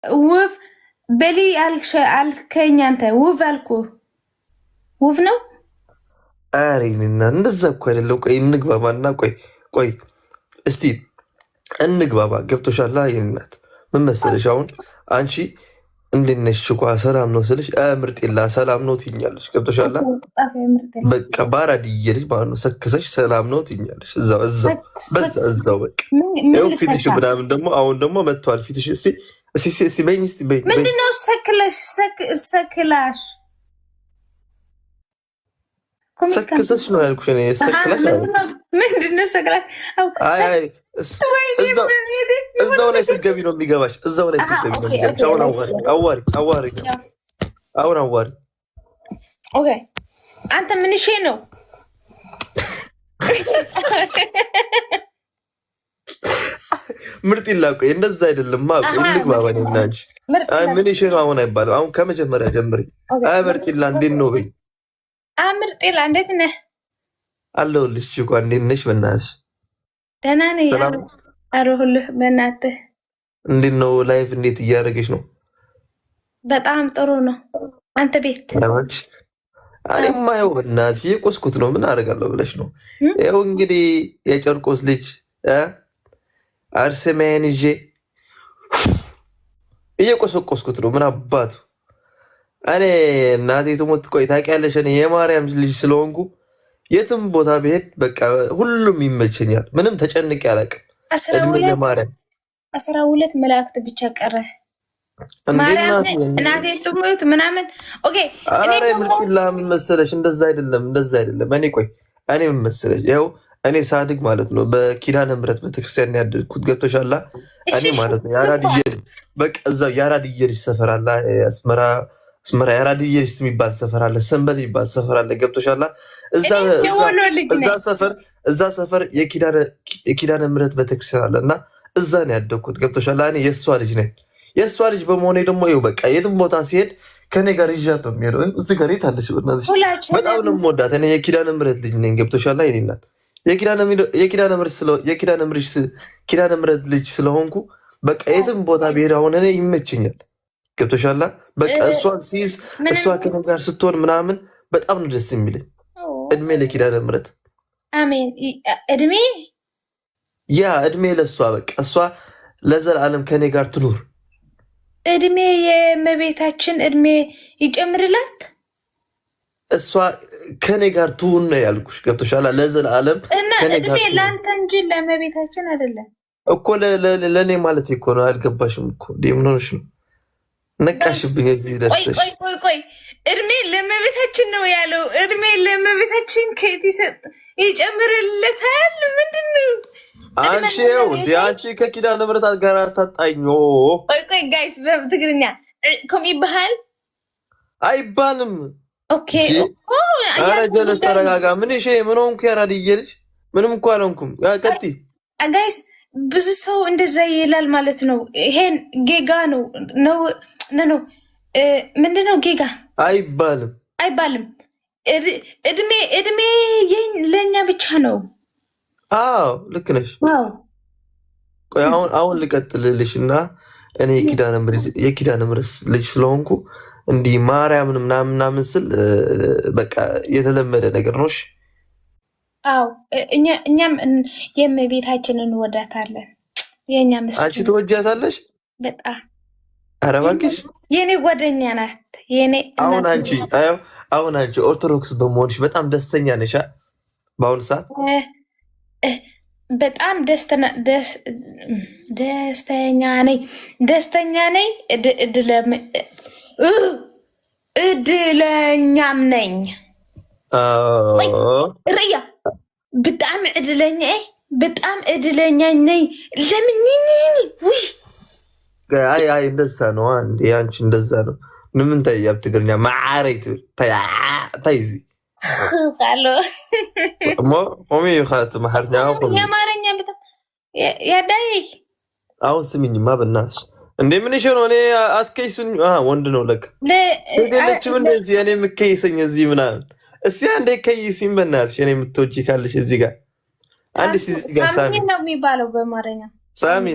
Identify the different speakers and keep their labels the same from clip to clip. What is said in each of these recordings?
Speaker 1: وف بلي الكينيا انت وف الكو وف نو
Speaker 2: አሬንና እንደዛ እኮ አይደለም። ቆይ እንግባባና ቆይ እስቲ እንግባባ። ገብቶሻል? አይናት ምን መሰለሽ፣ አሁን አንቺ እንዴት ነሽ እኮ ሰላም ነው ስልሽ ምርጤላ ሰላም ነው ትይኛለሽ። ገብቶሻል? በቃ ባራድዬ ልጅ ማለት ነው። ሰክሰሽ ሰላም ነው ትይኛለሽ። እዛው በቃ ይኸው ፊትሽ ምናምን ደግሞ አሁን ደግሞ መጥቷል ፊትሽ። እስቲ በይኝ
Speaker 1: ምንድነው ሰክላሽ
Speaker 2: ሰክሰሽ ነው ያልኩሽ። እኔ ሰክላሽ
Speaker 1: ምንድነው ሰክላሽ?
Speaker 2: እዛው ላይ ስትገቢ ነው የሚገባሽ። እዛው ላይ ስትገቢ ነው የሚገባሽ። አሁን አዋሪ
Speaker 1: ኦኬ። አንተ ምን እሺ ነው
Speaker 2: ምርጥ ይላቆ እንደዛ አይደለም። ማቆ እንግባባ ነው እና እንጂ ምን እሺ ነው አሁን አይባልም። አሁን ከመጀመሪያ ጀምሪ። ምርጥ ይላ እንዴት ነው በይ።
Speaker 1: ምርጥ ይላ እንዴት ነህ?
Speaker 2: አለሁልሽ እኮ እንዴት ነሽ? በእናትሽ
Speaker 1: ደህና ነኝ። አረሁልህ በእናትህ። እንዴት
Speaker 2: ነው ላይፍ? እንዴት እያደረገች ነው?
Speaker 1: በጣም ጥሩ ነው። አንተ ቤት
Speaker 2: እኔማ ይኸው በእናትሽ እየቆስኩት ነው። ምን አደርጋለሁ ብለሽ ነው? ይኸው እንግዲህ የጨርቆስ ልጅ አርሴማዬን ይዤ እየቆሰቆስኩት ነው። ምን አባቱ እኔ እናቴ ትሞት። ቆይ ታውቂያለሽ፣ እኔ የማርያም ልጅ ስለሆንኩ የትም ቦታ ብሄድ በቃ ሁሉም ይመቸኛል። ምንም ተጨንቄ አላውቅም። እድሜ ለማርያም
Speaker 1: 12 መላእክት ብቻ ቀረ። እናቴ ትሞት ምናምን። ኦኬ
Speaker 2: እኔ ምርጥላ ምን መሰለሽ፣ እንደዛ አይደለም። እኔ ምን መሰለሽ፣ ይኸው እኔ ሳድግ ማለት ነው በኪዳነ ምሕረት ቤተክርስቲያን ያደግኩት። ገብቶሻል? እኔ ማለት ነው የአራድዬ ልጅ በቃ እዛው የአራድዬ ልጅ ሰፈር አለ አስመራ የአራድዬ ልጅ የሚባል ሰፈር አለ፣ ሰንበል የሚባል ሰፈር አለ። ገብቶሻል? እዛ ሰፈር የኪዳነ ምሕረት ቤተክርስቲያን አለ እና እዛ ነው ያደግኩት። ገብቶሻል? እኔ የእሷ ልጅ ነኝ። የእሷ ልጅ በመሆኔ ደግሞ ይኸው በቃ የትም ቦታ ሲሄድ ከኔ ጋር ይዣት ነው የሚሄደው። እዚህ ጋር የት አለች? በጣም ነው የምወዳት። እኔ የኪዳነ ምሕረት ልጅ ነኝ። ገብቶሻል? እኔ እናት የኪዳነ ምሕረት ልጅ ስለሆንኩ በቃ የትም ቦታ ብሄድ አሁን እኔ ይመችኛል። ገብቶሻል? በቃ እሷን ሲይዝ እሷ ከኔ ጋር ስትሆን ምናምን በጣም ነው ደስ የሚለኝ። እድሜ ለኪዳነ ምሕረት።
Speaker 1: አሜን።
Speaker 2: እድሜ ለእሷ በቃ እሷ ለዘላለም ከኔ ጋር ትኑር።
Speaker 1: እድሜ የእመቤታችን እድሜ ይጨምርላት።
Speaker 2: እሷ ከኔ ጋር ትሁን ነው ያልኩሽ። ገብቶሻል? ለዘላለም
Speaker 1: እድሜ ለአንተ እንጂ ለእመቤታችን አይደለም
Speaker 2: እኮ። ለእኔ ማለት እኮ ነው። አልገባሽም እኮ ምን ሆነሽ ነው? ነቃሽብኝ። እዚህ ደርሰሽ
Speaker 1: ቆይ እድሜ ለእመቤታችን ነው ያለው። እድሜ ለእመቤታችን ከየት ይጨምርለታል? ምንድን ነው
Speaker 2: አንቺ ከኪዳነ ምሕረት ጋር አታጣኝ።
Speaker 1: ቆይ ጋይስ በትግርኛ ከም ይባሃል
Speaker 2: አይባልም።
Speaker 1: ኦኬ
Speaker 2: ኧረ ጀለስ ተረጋጋ። ምን ሆንኩ? የአራድዬ ልጅ ምንም እኮ አልሆንኩም። ቀጥይ
Speaker 1: ጋይስ። ብዙ ሰው እንደዛ ይላል ማለት ነው። ይሄን ጌጋ ነው ምንድነው? ጌጋ
Speaker 2: አይባልም።
Speaker 1: እድሜ ለእኛ ብቻ ነው።
Speaker 2: አዎ ልክ ነሽ። ቆይ አሁን ልቀጥልልሽ እና እኔ የኪዳነ ምሕረት ልጅ ስለሆንኩ እንዲህ ማርያምን ምናምን ስል በቃ የተለመደ ነገር ነው።
Speaker 1: አዎ እኛም የእመቤታችንን እንወዳታለን። የእኛ ምስል
Speaker 2: አንቺ ትወጃታለሽ
Speaker 1: በጣም።
Speaker 2: ኧረ እባክሽ
Speaker 1: የኔ ጓደኛ ናት።
Speaker 2: አሁን አንቺ ኦርቶዶክስ በመሆንሽ በጣም ደስተኛ ነሽ በአሁኑ ሰዓት?
Speaker 1: በጣም ደስተኛ ነኝ። እድለኛም ነኝ። ርያ በጣም እድለኛ ነኝ። ለምን
Speaker 2: አይ እንደዛ ነው። አንቺ እንደዛ ነው። ምን ታያብ ትግርኛ ማዓረይት ታይዚ
Speaker 1: የአማርኛ በጣም ያዳይ።
Speaker 2: አሁን ስሚኝማ በእናትሽ እንደምን ነው? እኔ አትከይሱኝ። ወንድ ነው ለካ ሴደለችም እንደዚህ እኔ የምከይሰኝ እዚህ ምናምን። እስኪ አንዴ ከይሲኝ በእናትሽ። እኔ የምትወጂ ካለሽ እዚህ ጋር አንድ እዚህ ጋር ሳሚ
Speaker 1: ነው የሚባለው በአማርኛ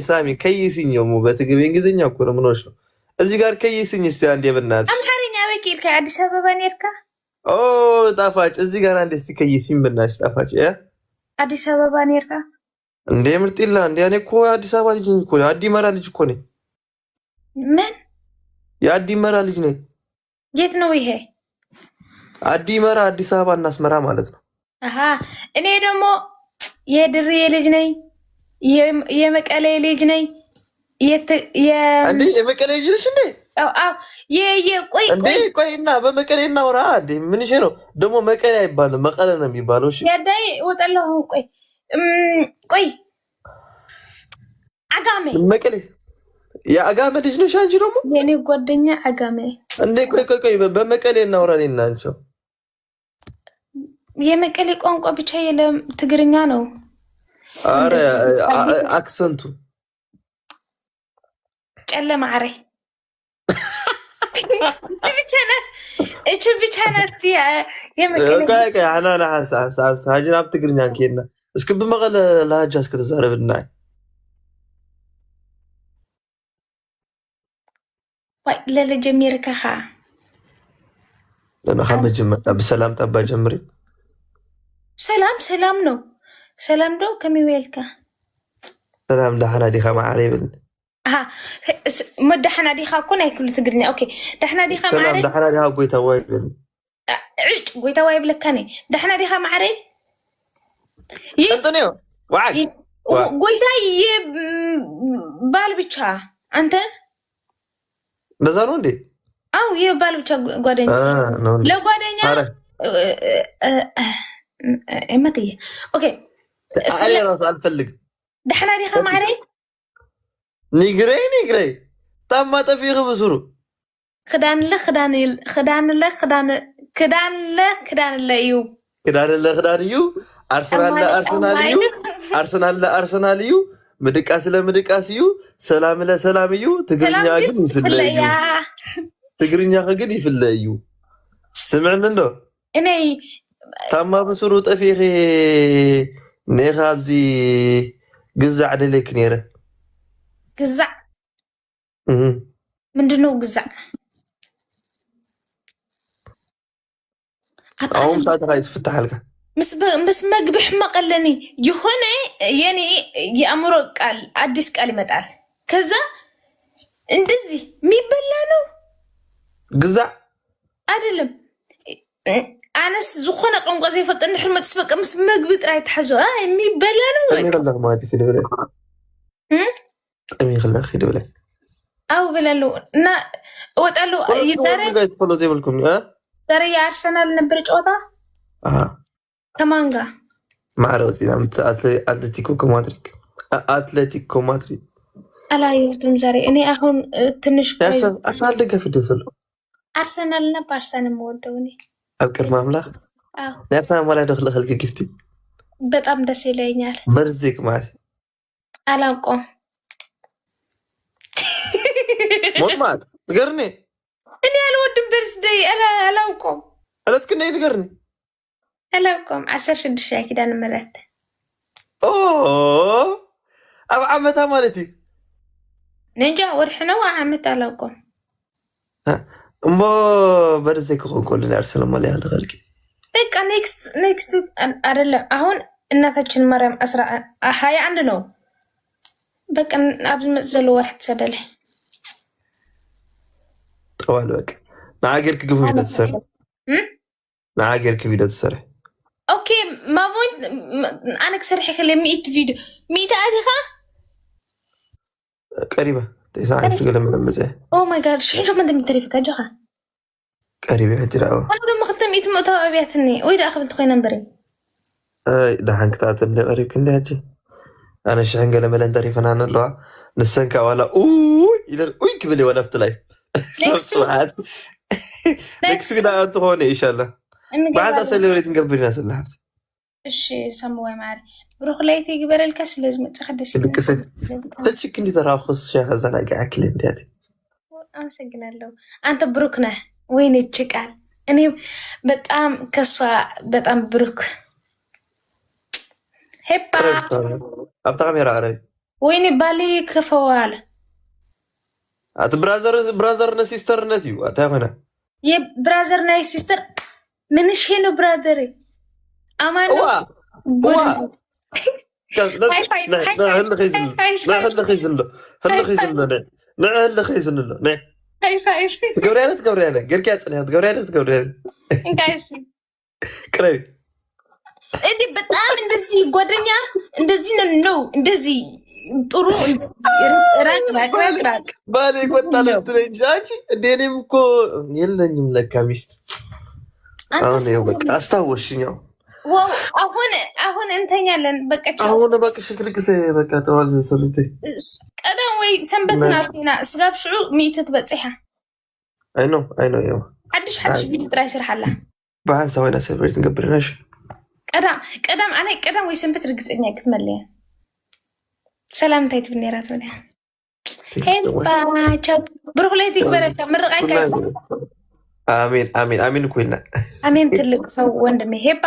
Speaker 2: ሳሚ ከይሲኝ። በትግርኛ እንግሊዝኛ እኮ ነው። ምኖች ነው እዚህ ጋር ከይስኝ እስቲ አንዴ በእናትሽ
Speaker 1: አምሐረኛ በቂልካ አዲስ አበባ ነርካ
Speaker 2: ኦ ጣፋጭ እዚህ ጋር አንዴ እስቲ ከይስኝ በእናትሽ ጣፋጭ
Speaker 1: አዲስ አበባ ነርካ
Speaker 2: እንዴ ምርጥላ እንዴ እኔ እኮ አዲስ አበባ ልጅ እኮ አዲ መራ ልጅ እኮ ነኝ
Speaker 1: ምን
Speaker 2: የአዲ መራ ልጅ ነኝ
Speaker 1: የት ነው ይሄ
Speaker 2: አዲ መራ አዲስ አበባ እና አስመራ ማለት ነው
Speaker 1: አሃ እኔ ደግሞ የድሬ ልጅ ነኝ የመቀሌ ልጅ ነኝ
Speaker 2: እንዴ የመቀሌ ልጅ ነሽ እንዴ
Speaker 1: አው ቆይ
Speaker 2: ቆይና በመቀሌና ወራ እንዴ ምን ይሄ ነው ደግሞ መቀሌ አይባልም መቀለ ነው የሚባለው እሺ
Speaker 1: ያዳይ ወጣለሁ ቆይ አጋሜ
Speaker 2: መቀሌ የአጋሜ ልጅ ነሽ አንቺ ደግሞ
Speaker 1: የኔ ጓደኛ አጋሜ
Speaker 2: እንዴ ቆይ በመቀሌ እናወራለን አንቺው
Speaker 1: የመቀሌ ቋንቋ ብቻ የለም ትግርኛ ነው
Speaker 2: አረ አክሰንቱ
Speaker 1: ጨለማ አሬ ብቻ ናት የመቀሌ
Speaker 2: ቆይ አናና ሀሳብ አብ ትግርኛ ከና እስኪ በመቀለ ለሀጃ እስከተዛረብና
Speaker 1: ወይ ለለጀሚርከኻ
Speaker 2: ለማሐመድ መጣ በሰላም ጠባ ጀምሪ
Speaker 1: ሰላም ነው ሰላም ዶ ከመይልካ
Speaker 2: ሰላም ዳህና ዲኻ ማዓረ ይብል
Speaker 1: መዳሕና ዲኻ እኮ ናይ ኩሉ ትግርኛ ኦኬ ዳሕና ዲኻ ማዓረ
Speaker 2: ዳሕና ዲኻ ጎይታ ወይ ይብል
Speaker 1: ጎይታ ወይ ብለካኒ ዳሕና ዲኻ ማዓረ
Speaker 2: እንተኔ ዋዓግ
Speaker 1: ጎይታ ባል ብቻ አንተ
Speaker 2: ለዛ ነው እንዴ
Speaker 1: አው የባል ብቻ ጓደኛ ለጓደኛ እመትዬ ኦኬ
Speaker 2: ስለራስ አልፈልግ
Speaker 1: ዳሕና ዲኻ ማዓረ
Speaker 2: ንግረይ ታማ ጠፊኹ ብስሩ
Speaker 1: ክዳን እዩ
Speaker 2: አርሰናል እዩ ምድቃስ ለምድቃስ እዩ ሰላም ለሰላም እዩ ትግርኛ ግን ይፍለዩ ስምዕን እንዶ
Speaker 1: እኔ
Speaker 2: ታማ ብስሩ ጠፊኺ ነኻ ኣብዚ ግዛዕ ደለክ ነይረ
Speaker 1: ግዛዕ ምንድነው ግዛዕ
Speaker 2: አሁን ሳትራ ይስፍታልካ
Speaker 1: ምስ መግብሕ መቀለኒ የሆነ የኔ የአእምሮ ቃል አዲስ ቃል ይመጣል ከዛ እንደዚህ የሚበላ ነው
Speaker 2: ግዛዕ
Speaker 1: አይደለም አነስ ዝኾነ ቋንቋ ዘይፈልጥ እንድሕር መጥስ በቃ ምስ መግቢ ጥራይ ተሓዞ የሚበላ ነው
Speaker 2: ይኸለኽ ማለት ይፍልብለ ይኸለኽ ይድብለ
Speaker 1: አው ብለለው እና እወጣለሁ ዛሬ የአርሰናል ነበር ጨዋታ ከማን ጋር
Speaker 2: ማዕረውፂ አትሌቲኮ ማድሪድ
Speaker 1: አላየሁትም ዛሬ እኔ አሁን ትንሽ
Speaker 2: አርሰናል ደገፍ ደስሎ
Speaker 1: አርሰናል እና ባርሳን የምወደው እኔ
Speaker 2: ኣብ ቅድሚ ኣምላኽ ንኣርሰናል ዋላ ደክልእ ክልክ ግፍቲ
Speaker 1: በጣም ደስ ይለኛል
Speaker 2: በርዜክ ማለት
Speaker 1: አላውቀውም
Speaker 2: ሞት ማለት ንገርኒ
Speaker 1: እኔ አልወድም በርስደይ አላውቀውም
Speaker 2: አለትክነይ ንገርኒ
Speaker 1: አላውቀውም 16 ኪዳነ ምሕረት
Speaker 2: ኣብ ዓመታ ማለት እዩ
Speaker 1: ነንጃ ወርሒ ነው ዓመት አላውቀውም
Speaker 2: እሞ በርዜ ክኾን ከሎ አርሰናል ማሊያ ልኸልኪ
Speaker 1: በቃ ኔክስት አይደለም አሁን እናታችን ማርያም 21 ነው በቃ ኣብዚ መጽ ዘሎ ወርሒ ተሰደለ
Speaker 2: ጠዋል በቃ ንዓገርክ ግቡ ቪዲዮ ትሰርሕ ንዓገርክ ቪዲዮ ትሰርሕ
Speaker 1: ኦኬ ማቮን ኣነ ክሰርሕ ከለ 100 ቪዲዮ 100 ኣዲኻ
Speaker 2: ቀሪበ تسعة شغلة من المزاح.
Speaker 1: أوه ماي جاد شو ما أنت متريفك أجوها.
Speaker 2: قريب حتى لا.
Speaker 1: أنا لما ختم إيت مؤتمر بيتني وإذا أخذت خوينا نبري.
Speaker 2: ده حنكتات اللي قريب كني هجي. أنا شحن قال ملان داري فنان الله نسنك ولا إلى كبلي ولا في لايف. next كده أنت هون إن شاء الله. بعد أسأل وريت نقبل ناس اللي حبت.
Speaker 1: إيش سموه معي. بروح ليتي قبل الكاس لازم تخدش.
Speaker 2: الكاس. تشك إني ترى خص شيء زنا قاعد انت هذه.
Speaker 1: أمسكنا له. أنت بروكنا وين تشكال؟ أنا بتأم كسفة بتأم بروك. هبا.
Speaker 2: أفتح ميرا عربي.
Speaker 1: وين بالي كفوال.
Speaker 2: أنت برازر نسيستر نتيو أتاخنا
Speaker 1: يا برازر ناي سيستر من شينو برادري أمانو
Speaker 2: وا هلا خيزن لا هلا خيزن له هلا خيزن له لا هلا خيزن له لا
Speaker 1: هاي فايف
Speaker 2: تقوريانا غير كاتسني تقوريانا
Speaker 1: انكايش
Speaker 2: كريم
Speaker 1: انت بتام እንደዚህ ጓደኛ እንደዚህ ነው እንደዚህ ጥሩ ራቅ
Speaker 2: ባሌ ቆጣለ ትለኛለሽ እንዴ እኔም እኮ የለኝም ለካ ሚስት አሁን ነው በቃ አስታወስሽኝ
Speaker 1: ዋው አሁን እንተኛለን በቃ
Speaker 2: አሁን በቃ ሽክልክሰ በቃ ተዋል ሰልቴ
Speaker 1: ቀደም ወይ ሰንበትናትና ስጋብሽዑ ሚይት በጽሐ
Speaker 2: አይ ነው ያው
Speaker 1: حدش ቪዲዮ ጥራይ ስርሐላ
Speaker 2: ባንሳ ወይና ሰብሪት እንገብርናሽ
Speaker 1: ቀደም አኔ ቀደም ወይ ሰንበት ርግጽኛ ክትመለያ ሰላምታይ ትብኔራት ወላ ሄባ ቻው ብሩክለይቲ በረካ ምርቃይ ካይ
Speaker 2: አሜን ኮይና
Speaker 1: አሜን ትልቅ ሰው ወንድሜ ሄባ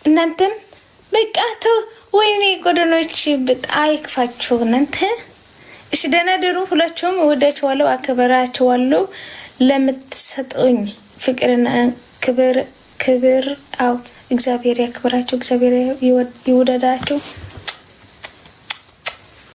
Speaker 1: እናንተም በቃ ተው ወይኔ ጎደኖች በጣይ ክፋችሁ እናንተ እሺ ደህና ደሩ ሁላችሁም ወዳችኋለሁ አከበራችኋለሁ ለምትሰጡኝ ፍቅርና ክብር አው እግዚአብሔር ያክብራችሁ እግዚአብሔር ይወደዳችሁ